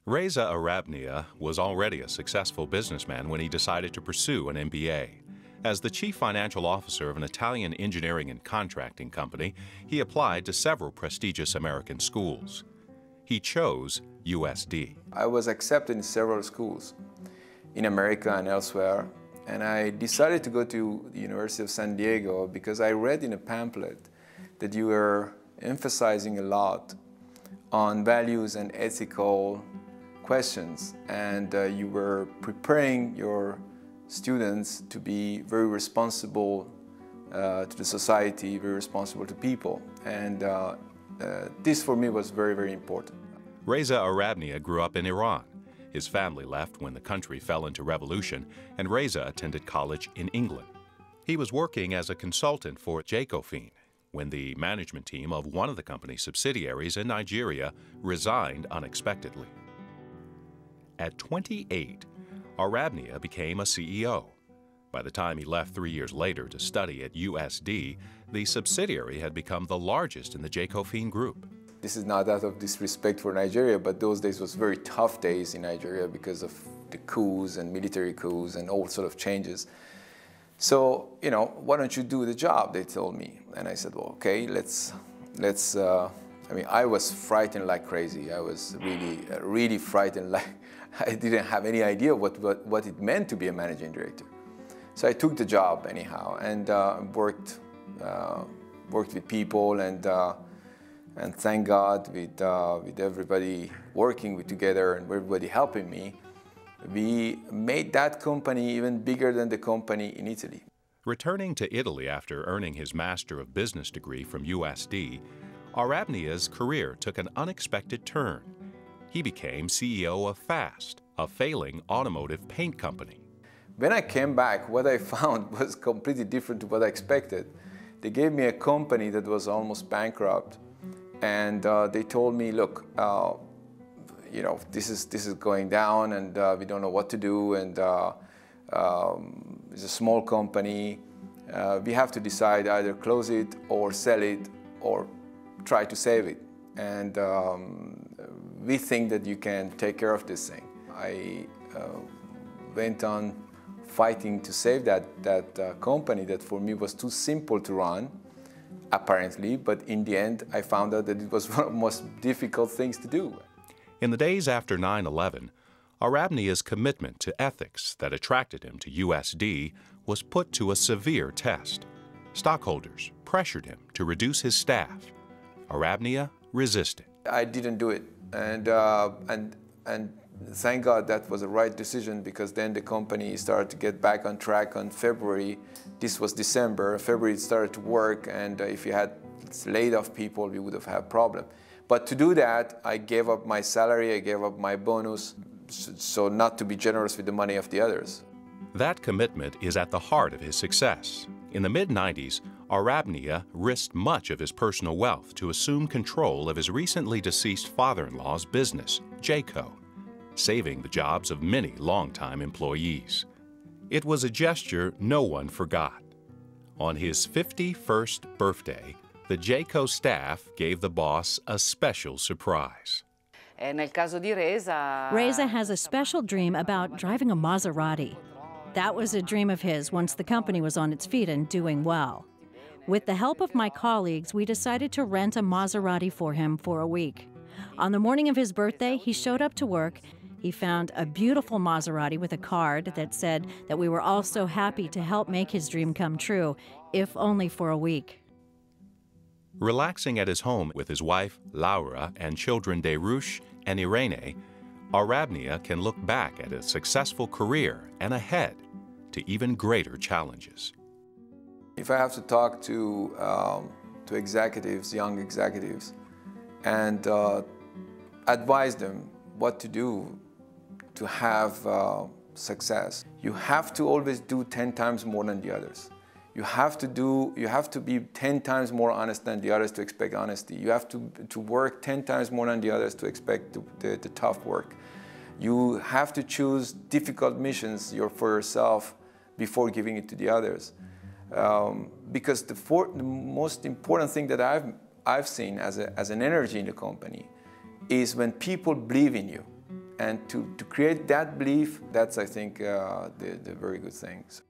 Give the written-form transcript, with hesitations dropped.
Reza Arabnia was already a successful businessman when he decided to pursue an MBA. As the chief financial officer of an Italian engineering and contracting company, he applied to several prestigious American schools. He chose USD. I was accepted in several schools in America and elsewhere, and I decided to go to the University of San Diego because I read in a pamphlet that you were emphasizing a lot on values and ethical questions, and you were preparing your students to be very responsible to the society, very responsible to people, and this for me was very, very important. Reza Arabnia grew up in Iran. His family left when the country fell into revolution, and Reza attended college in England. He was working as a consultant for Geico when the management team of one of the company's subsidiaries in Nigeria resigned unexpectedly. At 28, Arabnia became a CEO. By the time he left 3 years later to study at USD, the subsidiary had become the largest in the Geico group. This is not out of disrespect for Nigeria, but those days was very tough days in Nigeria because of the coups and military coups and all sort of changes. So, why don't you do the job, they told me. And I said, well, okay, let's I was frightened like crazy. I was really frightened, like I didn't have any idea what it meant to be a managing director. So I took the job anyhow and worked with people and thank God with everybody working together and everybody helping me, we made that company even bigger than the company in Italy. Returning to Italy after earning his Master of Business degree from USD, Arabnia's career took an unexpected turn. He became CEO of Fast, a failing automotive paint company. When I came back, what I found was completely different to what I expected. They gave me a company that was almost bankrupt, and they told me, look, this is going down, and we don't know what to do, and it's a small company. We have to decide either close it or sell it or try to save it. And we think that you can take care of this thing. I went on fighting to save that company that for me was too simple to run, apparently, but in the end I found out that it was one of the most difficult things to do. In the days after 9/11, Arabnia's commitment to ethics that attracted him to USD was put to a severe test. Stockholders pressured him to reduce his staff. Arabnia resisted. I didn't do it, and thank God that was the right decision, because then the company started to get back on track on February. This was December. February it started to work, and if you had laid off people, we would have had a problem. But to do that, I gave up my salary, I gave up my bonus, so not to be generous with the money of the others. That commitment is at the heart of his success. In the mid-90s, Arabnia risked much of his personal wealth to assume control of his recently deceased father-in-law's business, Geico, saving the jobs of many longtime employees. It was a gesture no one forgot. On his 51st birthday, the Geico staff gave the boss a special surprise. Reza has a special dream about driving a Maserati. That was a dream of his once the company was on its feet and doing well. With the help of my colleagues, we decided to rent a Maserati for him for a week. On the morning of his birthday, he showed up to work. He found a beautiful Maserati with a card that said that we were all so happy to help make his dream come true, if only for a week. Relaxing at his home with his wife, Laura, and children Derush and Irene, Arabnia can look back at a successful career and ahead to even greater challenges. If I have to talk to executives, young executives, and advise them what to do to have success, you have to always do 10 times more than the others. You have to be 10 times more honest than the others to expect honesty. You have to work 10 times more than the others to expect the tough work. You have to choose difficult missions for yourself before giving it to the others. Because the most important thing that I've seen as an energy in the company is when people believe in you And to create that belief, that's, I think, the very good things.